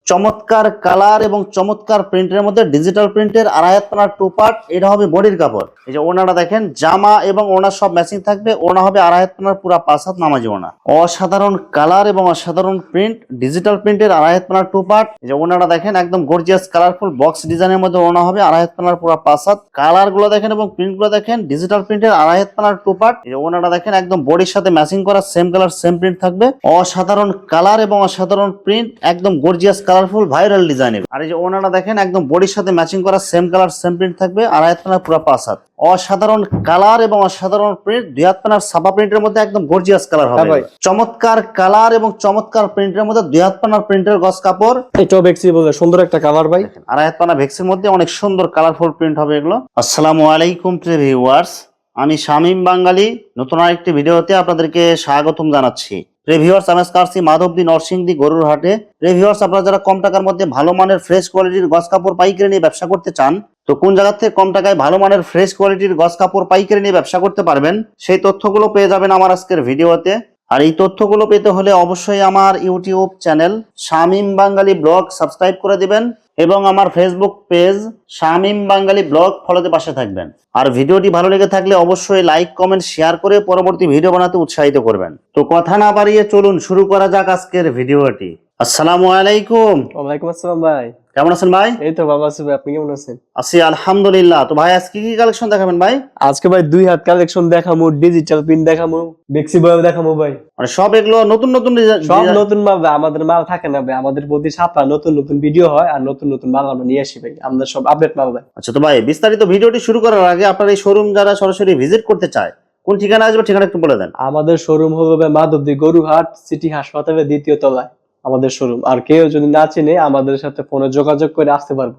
চমৎকার কালার এবং চমৎকার প্রিন্টের মধ্যে ডিজিটাল প্রিন্টের আড়াই হাত পানার টু পার্ট। এটা হবে বডির কাপড়। এই যে ওনাটা দেখেন, জামা এবং ওনা সব ম্যাচিং থাকবে। ওনা হবে আড়াই হাত পানার পুরা 5 হাত নামাজি ওনা। অসাধারণ কালার এবং অসাধারণ প্রিন্ট, ডিজিটাল প্রিন্টের আড়াই হাত পানার টু পার্ট। এই যে ওনাটা দেখেন, একদম গর্জিয়াস কালারফুল বক্স ডিজাইনের মধ্যে ওনা হবে আড়াই হাত পানার পুরা 5 হাত। কালার গুলো দেখেন এবং প্রিন্ট গুলো দেখেন, ডিজিটাল প্রিন্টের আড়াই হাত পানার টু পার্ট। এই যে ওনাটা দেখেন, একদম বডির সাথে ম্যাচিং করা সেম কালার সেম প্রিন্ট থাকবে। অসাধারণ কালার এবং অসাধারণ প্রিন্ট, একদম গর্জিয়াস কালারফুল ভাইরাল ডিজাইনের। আর এই যে ওনাটা দেখেন, একদম বডির সাথে ম্যাচিং করা সেম কালার সেম প্রিন্ট থাকবে। আড়াই হাত পানার পুরা 5 হাত। অসাধারণ কালার এবং অসাধারণ প্রিন্ট, 2 হাত পানার ছাপা প্রিন্টের মধ্যে একদম গর্জিয়াস কালার হবে। চমৎকার কালার এবং চমৎকার প্রিন্টের মধ্যে 2 হাত পানার প্রিন্টের গস কাপড়। এটাও ভেক্সি বলে সুন্দর একটা কালার ভাই। আড়াই হাত পানা ভেক্সির মধ্যে অনেক সুন্দর কালারফুল প্রিন্ট হবে এগুলো। আসসালামু আলাইকুম প্রিয় ভিউয়ার্স, আমি শামীম বাঙালি নতুন আরেকটি ভিডিওতে আপনাদেরকে স্বাগতম জানাচ্ছি। ভিউয়ার্স, আমি আসছি মাধবদী নরসিংদী গরুর হাটে। ভিউয়ার্স, আপনারা যারা কম টাকার মধ্যে ভালো মানের ফ্রেশ কোয়ালিটির গস কাপড় পাইকারি নিয়ে ব্যবসা করতে চান, তো কোন জায়গা থেকে কম টাকায় ভালো মানের ফ্রেশ কোয়ালিটির গস কাপড় পাইকারি নিয়ে ব্যবসা করতে পারবেন, সেই তথ্যগুলো পেয়ে যাবেন আমার আজকের ভিডিওতে। আর এই তথ্যগুলো পেতে হলে অবশ্যই আমার ইউটিউব চ্যানেল শামীম বাঙালি ব্লগ সাবস্ক্রাইব করে দিবেন এবং আমার ফেসবুক পেজ শামীম বাঙালি ব্লগ ফলোতে পাশে থাকবেন। আর ভিডিওটি ভালো লেগে থাকলে অবশ্যই লাইক কমেন্ট শেয়ার করে পরবর্তী ভিডিও বানাতে উৎসাহিত করবেন। তো কথা না বাড়িয়ে চলুন শুরু করা যাক আজকের ভিডিওটি। আসসালামু আলাইকুম। ওয়ালাইকুম আসসালাম ভাই, কেমন আছেন ভাই? এই তো বাবা আছি ভাই, আপনি কেমন আছেন? আছি আলহামদুলিল্লাহ। তো ভাই আজকে কি কালেকশন দেখাবেন ভাই? আজকে ভাই 2 হাত কালেকশন দেখামু, ডিজিটাল প্রিন্ট দেখামু, ভেক্সি বয় দেখামু ভাই। মানে সব এগুলো নতুন নতুন সব নতুন মাল ভাই, আমাদের মাল থাকে না ভাই, আমাদের প্রতি সপ্তাহে নতুন নতুন ভিডিও হয় আর নতুন নতুন মাল আমরা নিয়ে আসি ভাই, আমাদের সব আপডেট মাল ভাই। আচ্ছা, তো ভাই বিস্তারিত ভিডিওটি শুরু করার আগে আপনার এই শোরুম যারা সরাসরি ভিজিট করতে চায়, কোন ঠিকানা আসবে ঠিকানা একটু বলে দেন। আমাদের শোরুম হলো ভাই মাধবদী গরুহাট সিটি হাসপাতালের 2য় তলায় আমাদের শোরুম। আর কেউ যদি না চিনে আমাদের সাথে ফোনে যোগাযোগ করে আসতে পারবে।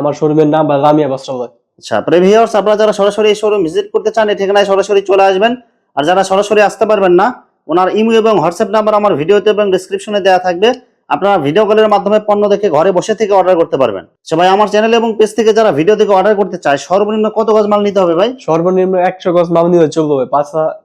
আমার শোরুমের নাম লামিয়া বস্ত্রালয়। আচ্ছা, ভিউয়ার্স, আপনারা যারা সরাসরি এই শোরুম ভিজিট করতে চান, এই ঠিকানায় সরাসরি চলে আসবেন। আর যারা সরাসরি আসতে পারবেন না, ওনার ইমেল এবং হোয়াটসঅ্যাপ নাম্বার আমার ভিডিওতে এবং ডেসক্রিপশনে দেওয়া থাকবে। আপনারা ভিডিও কলের মাধ্যমে পণ্য দেখে ঘরে বসে থেকে অর্ডার করতে পারবেন। আচ্ছা ভাই, আমার চ্যানেল এবং পেজ থেকে যারা ভিডিও দেখে অর্ডার করতে চায়, সর্বনিম্ন কত গজ মাল নিতে হবে ভাই? সর্বনিম্ন 100 গজ মাল নিলে চলবে ভাই।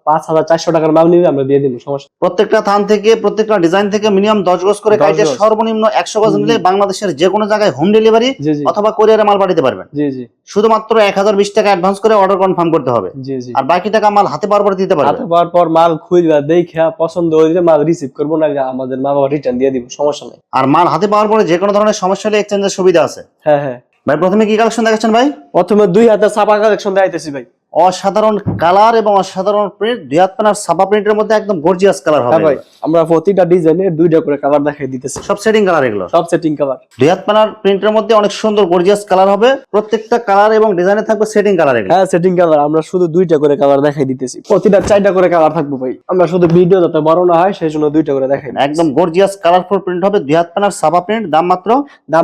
5,400 টাকার মাল নিলে আমরা দিয়ে দিব, সমস্যা। প্রত্যেকটা থান থেকে প্রত্যেকটা ডিজাইন থেকে মিনিমাম 10 গজ করে কাটে সর্বনিম্ন 100 গজ নিলে বাংলাদেশের যে কোনো জায়গায় হোম ডেলিভারি অথবা কুরিয়ারে মাল পাঠাতে পারবেন। জি জি, শুধুমাত্র 1020 টাকা অ্যাডভান্স করে অর্ডার কনফার্ম করতে হবে। জি জি, আর বাকি টাকা মাল হাতে পাওয়ার পর দিতে পারবেন। হাতে পাওয়ার পর মাল খুঁজবা দেখা পছন্দ হইলে মাল রিসিভ করবো, না আমাদের মা বাবা রিটার্ন দিয়ে দিব, সমস্যা নাই। আর মাল হাতে পাওয়ার পরে যে কোনো ধরনের সমস্যা হলে এক্সচেঞ্জের সুবিধা আছে। হ্যাঁ হ্যাঁ ভাই, প্রথমে কি কালেকশন দেখাচ্ছেন ভাই? প্রথমে 2 হাতের ছাপা কালেকশন দেখাইতেছি ভাই। অসাধারণ কালার এবং অসাধারণ প্রিন্ট, 2 হাত পানার ছাপা প্রিন্টের মধ্যে একদম গর্জিয়াস কালার হবে। ভাই আমরা প্রতিটা ডিজাইনে 2টা করে কালার দেখাই দিতেছি, সব সেটিং কালার এগুলো, সব সেটিং কালার। 2 হাত পানার প্রিন্টের মধ্যে অনেক সুন্দর গর্জিয়াস কালার হবে। প্রত্যেকটা কালার এবং ডিজাইনে থাকবে সেটিং কালার এগুলো। হ্যাঁ সেটিং কালার, আমরা শুধু 2টা করে কালার দেখাই দিতেছি। প্রতিটা 4টা করে কালার থাকবে ভাই, আমরা শুধু ভিডিও যাতে বড় না হয় সেই জন্য 2টা করে দেখাই। একদম গর্জিয়াস কালারফুল প্রিন্ট হবে, 2 হাত পানার ছাপা প্রিন্ট। দাম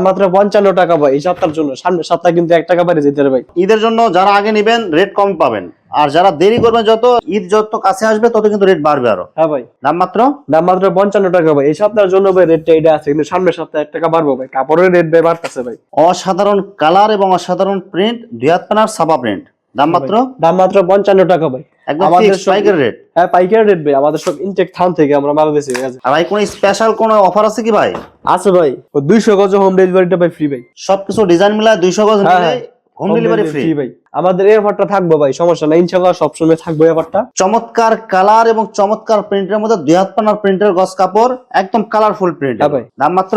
মাত্র 55 টাকা ভাই। এই সপ্তাহের জন্য, সামনের সপ্তাহে কিন্তু 1 টাকা বাইরে যেতে হবে ভাই। ঈদের জন্য যারা আগে নেবেন রেট কম পাবেন, আর যারা দেরি করবেন যত ঈদ যত কাছে আসবে তত কিন্তু রেট বাড়বে আরো। হ্যাঁ ভাই, দাম মাত্র 55 টাকা ভাই। এই সপ্তাহের জন্য ভাই রেটটা এটা আছে, কিন্তু সামনের সপ্তাহে 1 টাকা বাড়বে ভাই, কাপড়ের রেট ভাই বাড়তেছে ভাই। অসাধারণ কালার এবং অসাধারণ প্রিন্ট, 2 হাত পানার ছাপা প্রিন্ট। দাম মাত্র 55 টাকা ভাই। একদম আমাদের ফিক্সড পাইকারি রেট। হ্যাঁ পাইকারি রেট ভাই, আমাদের সব ইনটেক থান থেকে আমরা মাল বেশি হয়ে আছে। আর ভাই, কোন স্পেশাল কোন অফার আছে কি ভাই? আছে ভাই, 200 গজ হোম ডেলিভারিটা ভাই ফ্রি ভাই। সবকিছু ডিজাইন মিলায় 200 গজ নিলে হোম ডেলিভারি ফ্রি ভাই। আমাদের এই অফারটা থাকবে ভাই, সমস্যা নাই, ইনশাআল্লাহ সব সময় থাকবে এই অফারটা। চমৎকার কালার এবং চমৎকার প্রিন্টের মধ্যে 2 হাত পানার প্রিন্টের গস কাপড়, একদম কালারফুল প্রিন্ট। হ্যাঁ ভাই, দাম মাত্র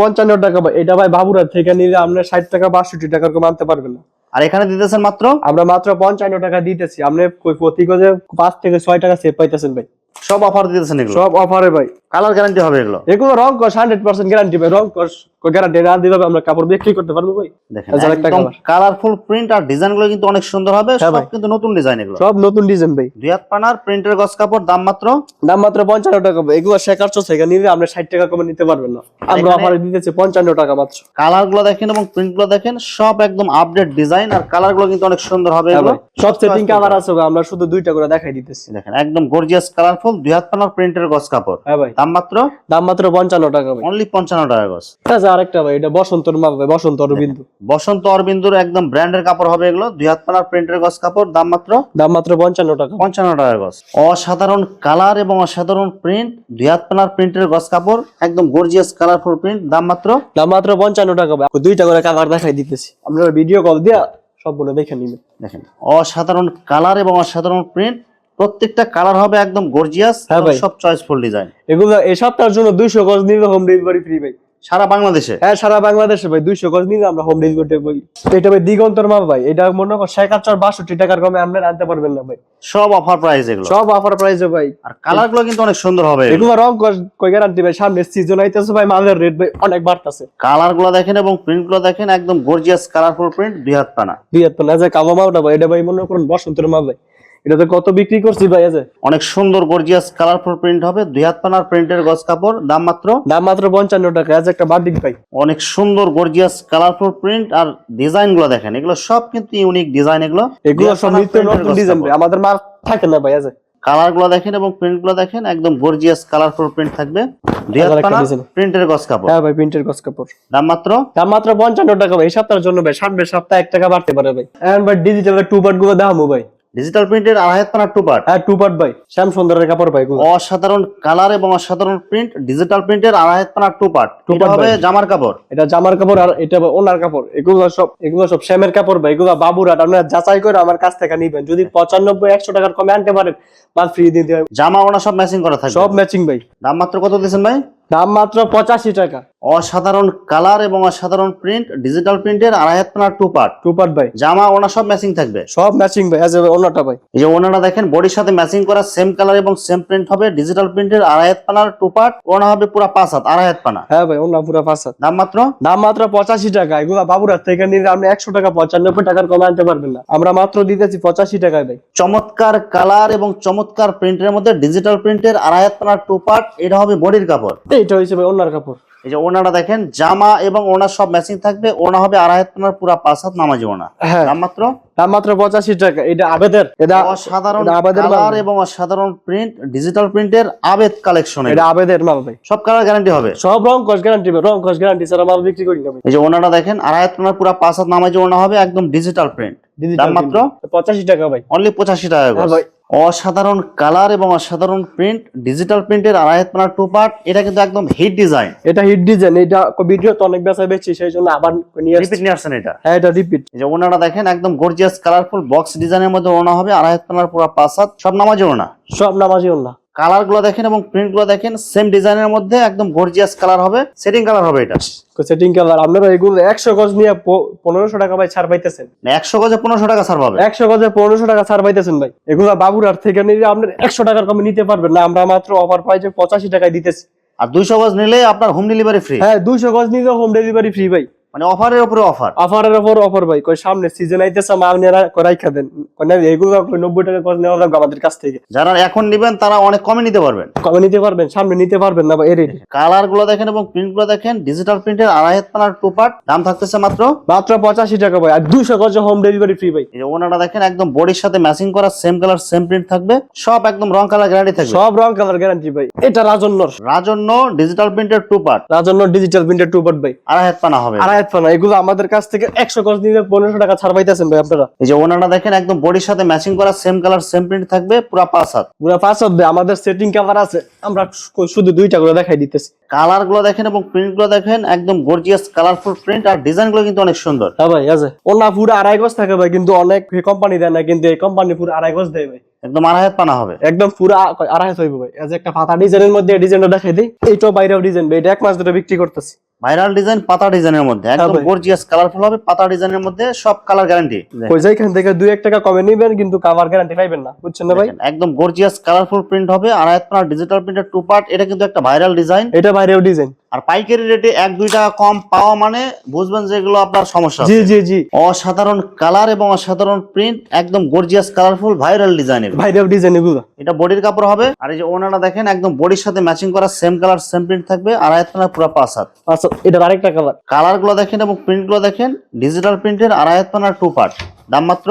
55 টাকা ভাই। এটা ভাই বাবুরার থেকে নিলে আপনি 60 টাকা 62 টাকার কম আনতে পারবেন না। আর এখানে দিতেছেন মাত্র, আমরা মাত্র 55 টাকা দিতেছি। আপনি প্রতি গজে 5 থেকে 6 টাকা সেভ পাইতেছেন ভাই। সব অফার দিতেছেন এগুলো, সব অফারে ভাই। কালার গ্যারান্টি হবে এগুলো। এগুলো রং কস 100% গ্যারান্টি ভাই, রং কস গ্যারান্টি না দিলে আমরা কাপড় বিক্রি করতে পারবো ভাই। দেখেন একদম কালারফুল প্রিন্ট, আর ডিজাইন গুলো কিন্তু অনেক সুন্দর হবে। সব কিন্তু নতুন ডিজাইন এগুলো, সব নতুন ডিজাইন ভাই। 2 হাত পানার প্রিন্টের গস কাপড়। দাম মাত্র 55 টাকা ভাই। এগুলো শেখার চোখ থেকে নিলে আপনি 60 টাকা কমে নিতে পারবেন না, আমরা অফারে দিতেছি 55 টাকা মাত্র। কালার গুলো দেখেন এবং প্রিন্ট গুলো দেখেন, সব একদম আপডেট ডিজাইন, আর কালার গুলো কিন্তু অনেক সুন্দর হবে এগুলো। সব সেটিং কালার আছে ভাই, আমরা শুধু 2টা করে দেখাই দিতেছি। দেখেন একদম গর্জিয়াস কালারফুল 2 হাত পানার প্রিন্টের গস কাপড়। হ্যাঁ ভাই, দাম মাত্র 55 টাকা ভাই। অনলি 55 টাকা গজ। আচ্ছা আরেকটা ভাই, এটা বসন্তর মাল ভাই, বসন্ত অরবিন্দু। বসন্ত অরবিন্দুর একদম ব্র্যান্ডের কাপড় হবে এগুলো, 2 হাত পানার প্রিন্টের গজ কাপড়, দাম মাত্র 55 টাকা। 55 টাকা গজ। অসাধারণ কালার এবং অসাধারণ প্রিন্ট, 2 হাত পানার প্রিন্টের গজ কাপড়, একদম গর্জিয়াস কালারফুল প্রিন্ট, দাম মাত্র 55 টাকা ভাই। দুইটা করে কালার দেখাই দিতেছি, আপনারা ভিডিও কল দিয়া সবগুলো দেখে নিবেন। দেখেন অসাধারণ কালার এবং অসাধারণ প্রিন্ট, প্রত্যেকটা কালার হবে একদম গর্জিয়াস, হ্যাঁ ভাই। সব চয়েসফুল ডিজাইন। এগুলো এই সপ্তাহের জন্য 200 গজ নিলে হোম ডেলিভারি ফ্রি ভাই। সারা বাংলাদেশে? হ্যাঁ সারা বাংলাদেশে ভাই, 200 গজ নিলে আমরা হোম ডেলিভারি দেব। এটা ভাই দিগন্তর মাল ভাই, এটা মনে কর 62 টাকার কমে আপনি আনতে পারবেন না ভাই। সব অফার প্রাইস এগুলো, সব অফার প্রাইসে ভাই। আর কালার গুলো কিন্তু অনেক সুন্দর হবে। এগুলো রং কই গ্যারান্টি ভাই, সামনে সিজন আইতেছে ভাই, মালের রেট ভাই অনেক বাড়তাছে। কালার গুলো দেখেন এবং প্রিন্ট গুলো দেখেন, একদম গর্জিয়াস কালারফুল প্রিন্ট, 2 হাত পানা। না যে কালো মালটা ভাই, এটা ভাই মনে করুন বসন্তের মাল ভাই, এটা তো কত বিক্রি করছি ভাই। এই যে অনেক সুন্দর গর্জিয়াস কালারফুল প্রিন্ট হবে, 2 হাত পানার প্রিন্টের গজ কাপড়, দাম মাত্র 55 টাকা। এই যে একটা বাটিক ভাই, অনেক সুন্দর গর্জিয়াস কালারফুল প্রিন্ট, আর ডিজাইন গুলো দেখেন, এগুলো সব কিন্তু ইউনিক ডিজাইন। এগুলো সব নিত্য নতুন ডিজাইন ভাই, আমাদের মাল থাকে না ভাই। এই যে কালার গুলো দেখেন এবং প্রিন্ট গুলো দেখেন, একদম গর্জিয়াস কালারফুল প্রিন্ট থাকবে, 2 হাত পানার প্রিন্টের গজ কাপড়। হ্যাঁ ভাই, প্রিন্টের গজ কাপড়, দাম মাত্র 55 টাকা ভাই। এই সপ্তাহের জন্য ভাই, সামনের সপ্তাহে 1 টাকা বাড়তে পারে ভাই। এন্ড ভাই ডিজিটাল টু পার্ট গুলো দামও ভাই, ডিজিটাল প্রিন্টের 2.5 হাত পানার টু পার্ট। হ্যাঁ টু পার্ট ভাই, শ্যাম সুন্দরের কাপড় ভাই। অসাধারণ কালার এবং অসাধারণ প্রিন্ট, ডিজিটাল প্রিন্টের 2.5 হাত পানার টু পার্ট। এটা হবে জামার কাপড়, এটা জামার কাপড়, আর এটা ওনার কাপড়। এগুলো সব শ্যামের কাপড় ভাই, এগুলো বাবুরাট। আপনারা যাচাই করে আমার কাছ থেকে নিবেন, যদি 95-100 টাকার কমে আনতে পারেন মাল ফ্রি দিতে হবে। জামা ওনা সব ম্যাচিং করা থাকবে, সব ম্যাচিং ভাই। দাম মাত্র কত দিয়েছেন ভাই? দাম মাত্র 85 টাকা। অসাধারণ কালার এবং অসাধারণ প্রিন্ট, ডিজিটাল প্রিন্টের 2.5 হাত পানার টু পার্ট। টু পার্ট ভাই, জামা ওনা সব ম্যাচিং থাকবে, সব ম্যাচিং ভাই। আজ ওনাটা ভাই, এই যে ওনাটা দেখেন বডির সাথে ম্যাচিং করা, সেম কালার এবং সেম প্রিন্ট হবে, ডিজিটাল প্রিন্টের 2.5 হাত পানার টু পার্ট। ওনা হবে পুরো 5 হাত, 2.5 হাত পানা। হ্যাঁ ভাই, ওনা পুরো 5 হাত। দাম মাত্র 85 টাকা। এগুলো বাবুরাট থেকে নিলে আপনি 100 টাকা 95 টাকার কমে আনতে পারবেন না, আমরা মাত্র দিতেছি 85 টাকায় ভাই। চমৎকার কালার এবং চমৎকার প্রিন্টের মধ্যে ডিজিটাল প্রিন্টের 2.5 হাত পানার টু পার্ট। এটা হবে বডির কাপড়, এইটা হইছে ভাই ওনার কাপড়। এই যে ওনাটা দেখেন, জামা এবং ওনা সব ম্যাচিং থাকবে। ওনা হবে 2.5 হাত পানার পুরো 5 হাত নামাজি ওনা। হ্যাঁ, দাম মাত্র 85 টাকা। এটা আবেদের, এটা অসাধারণ আবেদের কালার এবং অসাধারণ প্রিন্ট, ডিজিটাল প্রিন্টের আবেদ কালেকশন। এটা আবেদের মাল ভাই, সব কালার গ্যারান্টি হবে, সব রং কস গ্যারান্টি ভাই। রং কস গ্যারান্টি ছাড়া মাল বিক্রি করি না ভাই। এই যে ওনাটা দেখেন, 2.5 হাত পানার পুরো 5 হাত নামাজি ওনা হবে, একদম ডিজিটাল প্রিন্ট। দাম মাত্র 85 টাকা ভাই, অনলি 85 টাকা হ্যাঁ ভাই। অসাধারণ কালার এবং অসাধারণ প্রিন্ট, ডিজিটাল প্রিন্টের 2.5 হাত পানার টু পার্ট। এটা কিন্তু একদম হিট ডিজাইন, এটা হিট ডিজাইন। এটা ভিডিও তো অনেক বেচা বেচছি, সেই জন্য আবার নিয়ে আসছি। রিপিট নিয়ে আসছেন এটা। হ্যাঁ এটা রিপিট। এই যে ওনাটা দেখেন, একদম গর্জিয়াস কালারফুল বক্স ডিজাইনের মধ্যে ওনা হবে, 2.5 হাত পানার পুরো 5 হাত, সব নামাজি ওনা। সব নামাজি ওনা। কালার গুলো দেখেন এবং প্রিন্ট গুলো দেখেন, সেম ডিজাইনের মধ্যে একদম গর্জিয়াস কালার হবে, সেটিং কালার হবে। এটা সেটিং কালার। আপনারা এগুলো 100 গজ নিয়ে 1500 টাকা ভাই ছাড় পাইতেছেন। 100 গজে 1500 টাকা ছাড় পাবে। 100 গজে 1500 টাকা ছাড় পাইতেছেন ভাই। এগুলো বাবুরাট থেকে নিলে আপনার 100 টাকার কমে নিতে পারবেন না, আমরা মাত্র অফার প্রাইসে 85 টাকায় দিতেছি। আর 200 গজ নিলে আপনার হোম ডেলিভারি ফ্রি। হ্যাঁ 200 গজ নিলে হোম ডেলিভারি ফ্রি ভাই। মানে অফারের উপরে অফার, অফারের উপর অফার ভাই। কই সামনে সিজন আইতেছে, মাল নেরা করাই খাবেন। মানে এগুলো 90 টাকা গজ নেওয়া লাগবে আমাদের কাছ থেকে। যারা এখন নেবেন তারা অনেক কমে নিতে পারবেন, কমে নিতে পারবেন, সামনে নিতে পারবেন না ভাই। এর কালার গুলো দেখেন এবং প্রিন্ট গুলো দেখেন, ডিজিটাল প্রিন্টের 2.5 হাত পানার টু পার্ট। দাম থাকতেছে মাত্র 85 টাকা ভাই, আর 200 গজে হোম ডেলিভারি ফ্রি ভাই। এই যে ওনাটা দেখেন, একদম বডির সাথে ম্যাচিং করা, সেম কালার সেম প্রিন্ট থাকবে, সব একদম রং কালার গ্যারান্টি থাকবে, সব রং কালার গ্যারান্টি ভাই। এটা রাজন্যর ডিজিটাল প্রিন্টের টু পার্ট। রাজন্য ডিজিটাল প্রিন্টের টু পার্ট ভাই, 2.5 হাত পানা হবে। 2.5 হাত পানা। এগুলো আমাদের কাছ থেকে 100 গজ নিলে 1500 টাকা ছাড় পাইতেছেন ভাই আপনারা। এই যে ওনাটা দেখেন, একদম বডির সাথে ম্যাচিং করা, সেম কালার সেম প্রিন্ট থাকবে, পুরো 5 হাত। পুরো 5 হাত ভাই। আমাদের সেটিং কালার আছে, আমরা শুধু 2টা করে দেখাই দিতেছি। কালার গুলো দেখেন এবং প্রিন্ট গুলো দেখেন, একদম গর্জিয়াস কালারফুল প্রিন্ট, আর ডিজাইন গুলো কিন্তু অনেক সুন্দর। হ্যাঁ ভাই আছে। ওনা পুরো 2.5 গজ থাকে ভাই, কিন্তু অনেক কোম্পানি দেয় না, কিন্তু এই কোম্পানি পুরো 2.5 গজ দেয় ভাই। একদম 2.5 হাত পানা হবে, একদম পুরো 2.5 হাত হইব ভাই। এই যে একটা পাতা ডিজাইনের মধ্যে ডিজাইনটা দেখাই দিই। এইটাও বাইরেও ডিজাইন ভাই, এটা 1 মাস ধরে বিক্রি করতেছি। ভাইরাল ডিজাইন, পাতা ডিজাইনের মধ্যে, একদম ভাই। গর্জিয়াস কালারফুল হবে, পাতা ডিজাইনের মধ্যে, সব কালার গ্যারান্টি। কই যাইখান থেকে 2-1 টাকা কমে নিবেন, কিন্তু কাভার গ্যারান্টি পাইবেন না, বুঝছেন না ভাই। একদম গর্জিয়াস কালারফুল প্রিন্ট হবে, 2.5 হাত পানা ডিজিটাল প্রিন্টের টু পার্ট। এটা কিন্তু একটা ভাইরাল ডিজাইন, এটা বাইরেও ডিজাইন। আর পাইকারি রেটে 1-2 টাকা কম পাওয়া মানে বুঝবেন যে এগুলো আপনার সমস্যা জি আছে। জি জি। অসাধারণ কালার এবং অসাধারণ প্রিন্ট, একদম গর্জিয়াস কালারফুল ভাইরাল ডিজাইন। বাইরেও ডিজাইন এগুলো। এটা বডির কাপড় হবে, আর এই যে ওনাটা দেখেন, একদম বডির সাথে ম্যাচিং করা, সেম কালার সেম প্রিন্ট থাকবে, 2.5 হাত পানা পুরো 5 হাত। আচ্ছা, এটা আরেকটা কালার। কালার গুলো দেখেন এবং প্রিন্ট গুলো দেখেন, ডিজিটাল প্রিন্টের 2.5 হাত পানার টু পার্ট। দাম মাত্র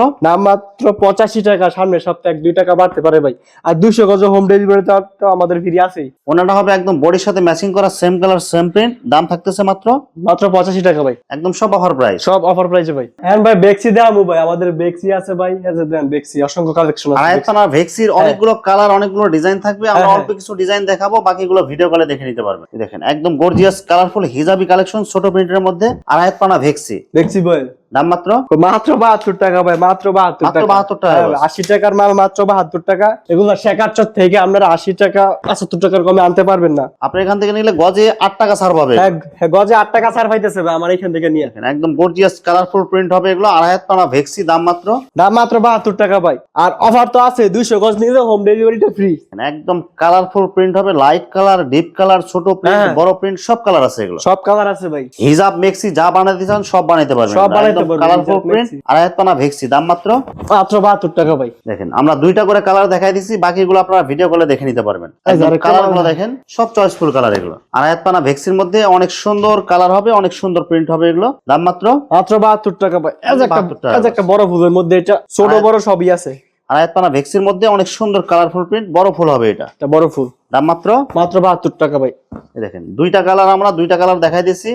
85 টাকা। সামনের সপ্তাহে 1-2 টাকা বাড়তে পারে ভাই। আর 200 গজ হোম ডেলিভারি তো আমাদের ফ্রি আছেই। ওনাটা হবে একদম বডির সাথে ম্যাচিং করা, সেম কালার সেম প্রিন্ট, দাম থাকতেছে মাত্র 85 টাকা ভাই। একদম সব অফার প্রাইস। সব অফার প্রাইসে ভাই। হ্যাঁ ভাই, বেক্সি দামও ভাই, আমাদের বেক্সি আছে ভাই। এই যে দেন বেক্সি, অসংখ্য কালেকশন আছে। আড়াই পানা ভেক্সির অনেকগুলো কালার, অনেকগুলো ডিজাইন থাকবে। আমরা হ্যাঁ, অল্প কিছু ডিজাইন দেখাবো, বাকিগুলো ভিডিও কলে দেখে নিতে পারবেন। এই দেখেন একদম গর্জিয়াস কালারফুল হিজাবি কালেকশন, ছোট প্রিন্টের মধ্যে আড়াই পানা ভেক্সি। বেক্সি ভাই দাম মাত্র 72 টাকা ভাই, মাত্র 72 মাত্র টাকা। 72 টাকা। হ্যাঁ, 80 টাকার মাল মাত্র 72 টাকা। এগুলো শেখাচ্ছ থেকে আপনারা 80 টাকা 75 টাকার কমে আনতে পারবেন না। আপনি এখান থেকে নিলে গজে 8 টাকা ছাড় পাবে। হ্যাঁ, গজে 8 টাকা ছাড় পাইতেছে ভাই আমার এখান থেকে নিয়ে। দেখেন একদম গর্জিয়াস কালারফুল প্রিন্ট হবে এগুলো, আড়াই পানা ভেক্সি, দাম মাত্র 72 টাকা ভাই। আর অফার তো আছে, 200 গজ নিলে হোম ডেলিভারিটা ফ্রি। একদম কালারফুল প্রিন্ট হবে, লাইট কালার, ডিপ কালার, ছোট প্রিন্ট, হ্যাঁ। বড় প্রিন্ট, সব কালার আছে এগুলো। সব কালার আছে ভাই। হিজাব মেক্সি যা বানাইতে চান সব বানাইতে পারবেন। সব বানাইতে পারবেন, কালারফুল হিজাব, প্রিন্ট, মেক্সি। আড়াই পানা ভেক্সি, দাম মাত্র 72 টাকা ভাই। দেখেন আমরা 2টা করে কালার দেখাই দিচ্ছি, বাকিগুলো আপনারা ভিডিও কলে দেখে নিতে পারবেন। আরেকটা কালার গুলো কালার। দেখেন সব চয়েসফুল কালার এগুলো। আড়াই পানা ভেক্সির মধ্যে অনেক সুন্দর কালার হবে, অনেক সুন্দর প্রিন্ট হবে এগুলো, দাম মাত্র 72 টাকা ভাই। এই যে 72 টাকা। একটা বড় ফুলের মধ্যে, এটা ছোট বড় সবই আছে। আড়াই পানা ভেক্সির মধ্যে অনেক সুন্দর কালারফুল প্রিন্ট, বড় ফুল হবে এটা, এটা বড় ফুল, দাম মাত্র মাত্র 72 টাকা ভাই। এই দেখেন 2টা কালার, আমরা 2টা কালার দেখাই দিচ্ছি,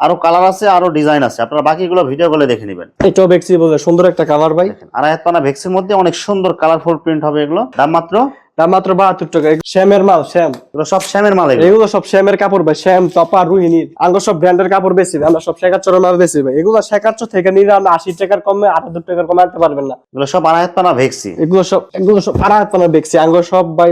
আরো কালার আছে, আরো ডিজাইন আছে, আপনারা বাকিগুলো ভিডিও কলে দেখে নেবেন। এটাও বেক্সি বলে সুন্দর একটা কালার ভাই। দেখেন আড়াই পানা ভেক্সির মধ্যে অনেক সুন্দর কালারফুল প্রিন্ট হবে এগুলো, দাম মাত্র মাত্র 72 টাকা। শ্যামের মাল, শ্যাম। এগুলো সব শ্যামের মাল এগুলো। এগুলো সব শ্যামের কাপড় ভাই, শ্যাম, তপা, রুহিনীর। আমরা সব ব্র্যান্ডের কাপড় বেশি, আমরা সব শেখাচ্ছরের মাল বেশি ভাই। এগুলো শেখাচ্ছর থেকে নিলে আমরা 80 টাকার কমে 78 টাকার কমে আনতে পারবেন না। এগুলো সব আড়াই পানা ভেক্সি। এগুলো সব আড়াই বেক্সি। আঙ্গুর সব ভাই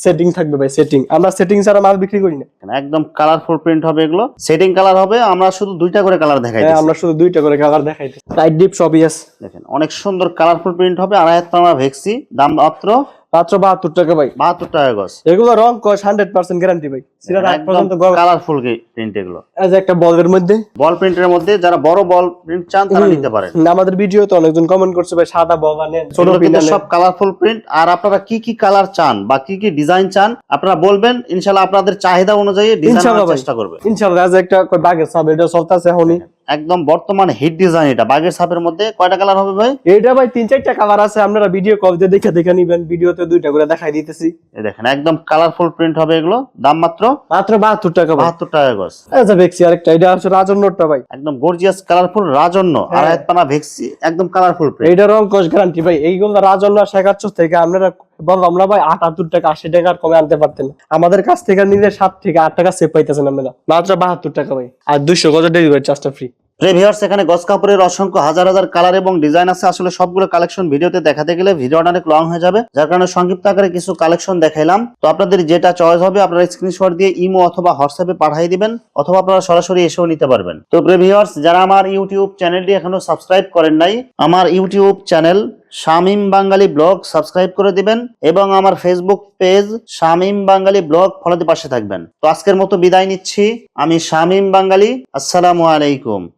সেটিং থাকবে ভাই, সেটিং। আমরা সেটিং ছাড়া মাল বিক্রি করি না। একদম কালারফুল প্রিন্ট হবে এগুলো, সেটিং কালার হবে। আমরা শুধু 2টা করে কালার দেখাই হ্যাঁ, দিচ্ছি। আমরা শুধু 2টা করে কালার দেখাইতে। টাইট ডিপ সবই আছে। দেখেন অনেক সুন্দর কালারফুল প্রিন্ট হবে, আড়াই পানা ভেক্সি, দাম মাত্র মাত্র 72 টাকা ভাই। 72 টাকা গজ। এগুলো রং কস 100% গ্যারান্টি ভাই। সিরা রাত পর্যন্ত কালারফুল প্রিন্ট এগুলো। এই যে একটা বলের মধ্যে, বল প্রিন্টের মধ্যে যারা বড় বল প্রিন্ট চান তারা নিতে পারেন। আমাদের ভিডিওতে অনেকজন কমেন্ট করছে ভাই সাদা বল আনেন, ছোট এগুলো পিন কিন্তু আনেন। সব কালারফুল প্রিন্ট। আর আপনারা কি কি কালার চান বা কি কি ডিজাইন চান আপনারা বলবেন, ইনশাআল্লাহ আপনাদের চাহিদা অনুযায়ী ডিজাইন ইনশাআল্লাহ করার ভাই। চেষ্টা করবে। ইনশাআল্লাহ। এই যে একটা বাগের সাব, এটা চলতেছে এখনই। একদম বর্তমান হিট ডিজাইন এটা, বাগের ছাপের মধ্যে। কয়টা কালার হবে ভাই? এটা ভাই 3-4টা কালার আছে, আপনারা ভিডিও কল দিয়ে দেখে নিবেন। ভিডিওতে 2টা করে দেখাই দিতেছি। এই দেখেন একদম কালারফুল প্রিন্ট হবে এগুলো, দাম মাত্র 72 টাকা ভাই। 72 টাকা গজ। এই যে বেক্সি আরেকটা, এটা হচ্ছে রাজন্যটা ভাই। একদম গর্জিয়াস কালারফুল রাজন্য, হ্যাঁ। আড়াই পানা ভেক্সি, একদম কালারফুল প্রিন্ট। এইটা রং কস গ্যারান্টি ভাই। এইগুলো রাজন্য শেখাচ্ছ থেকে আপনারা বললাম না ভাই 78 টাকা 80 টাকার কমে আনতে পারতেন না। আমাদের কাছ থেকে নিলে 7 থেকে 8 টাকা সেভ পাইতেছেন আপনারা। মাত্র 72 টাকা ভাই। আর 200 গজ ডেলিভারি চার্জটা ফ্রি। ভিউয়ার্স এখানে গজ কাপড়ের অসংখ্য হাজার হাজার কালার এবং ডিজাইন আছে। আসলে সবগুলো কালেকশন ভিডিওতে দেখাতে গেলে ভিডিওটা অনেক লং হয়ে যাবে, যার কারণে সংক্ষিপ্ত আকারে কিছু কালেকশন দেখাইলাম। তো আপনাদের যেটা চয়েস হবে আপনারা স্ক্রিনশট দিয়ে ইমো অথবা হোয়াটসঅ্যাপে পাঠিয়ে দিবেন, অথবা আপনারা সরাসরি এসেও নিতে পারবেন। তো ভিউয়ার্স যারা আমার ইউটিউব চ্যানেলটি এখনো সাবস্ক্রাইব করেন নাই, আমার ইউটিউব চ্যানেল শামীম বাঙালি ব্লগ সাবস্ক্রাইব করে দিবেন এবং আমার ফেসবুক পেজ শামীম বাঙালি ব্লগ ফলোতে পাশে থাকবেন। তো আজকের মতো বিদায় নিচ্ছি, আমি শামীম বাঙালি। আসসালামু আলাইকুম।